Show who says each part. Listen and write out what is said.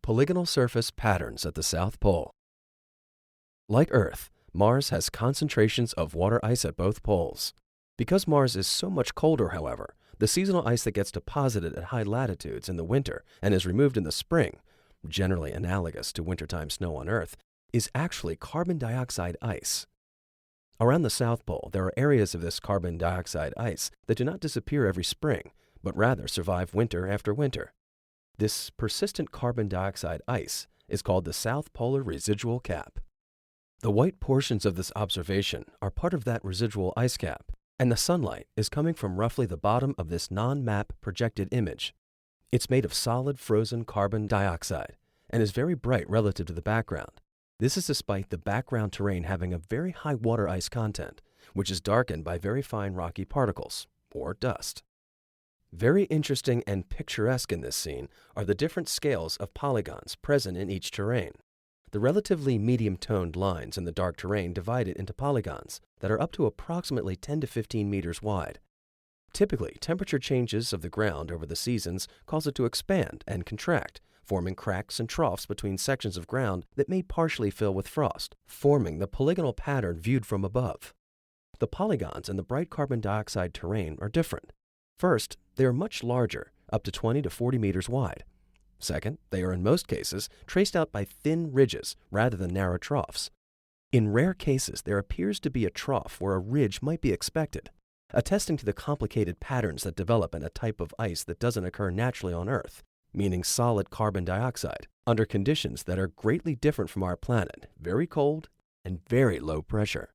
Speaker 1: Polygonal surface patterns at the South Pole. Like Earth, Mars has concentrations of water ice at both poles. Because Mars is so much colder, however, the seasonal ice that gets deposited at high latitudes in the winter and is removed in the spring, generally analogous to wintertime snow on Earth, is actually carbon dioxide ice. Around the South Pole, there are areas of this carbon dioxide ice that do not disappear every spring, but rather survive winter after winter. This persistent carbon dioxide ice is called the South Polar Residual Cap. The white portions of this observation are part of that residual ice cap, and the sunlight is coming from roughly the bottom of this non-map projected image. It's made of solid frozen carbon dioxide and is very bright relative to the background. This is despite the background terrain having a very high water ice content, which is darkened by very fine rocky particles, or dust. Very interesting and picturesque in this scene are the different scales of polygons present in each terrain. The relatively medium-toned lines in the dark terrain divide it into polygons that are up to approximately 10 to 15 meters wide. Typically, temperature changes of the ground over the seasons cause it to expand and contract, forming cracks and troughs between sections of ground that may partially fill with frost, forming the polygonal pattern viewed from above. The polygons in the bright carbon dioxide terrain are different. First, they are much larger, up to 20 to 40 meters wide. Second, they are in most cases traced out by thin ridges rather than narrow troughs. In rare cases, there appears to be a trough where a ridge might be expected, attesting to the complicated patterns that develop in a type of ice that doesn't occur naturally on Earth, meaning solid carbon dioxide, under conditions that are greatly different from our planet, very cold and very low pressure.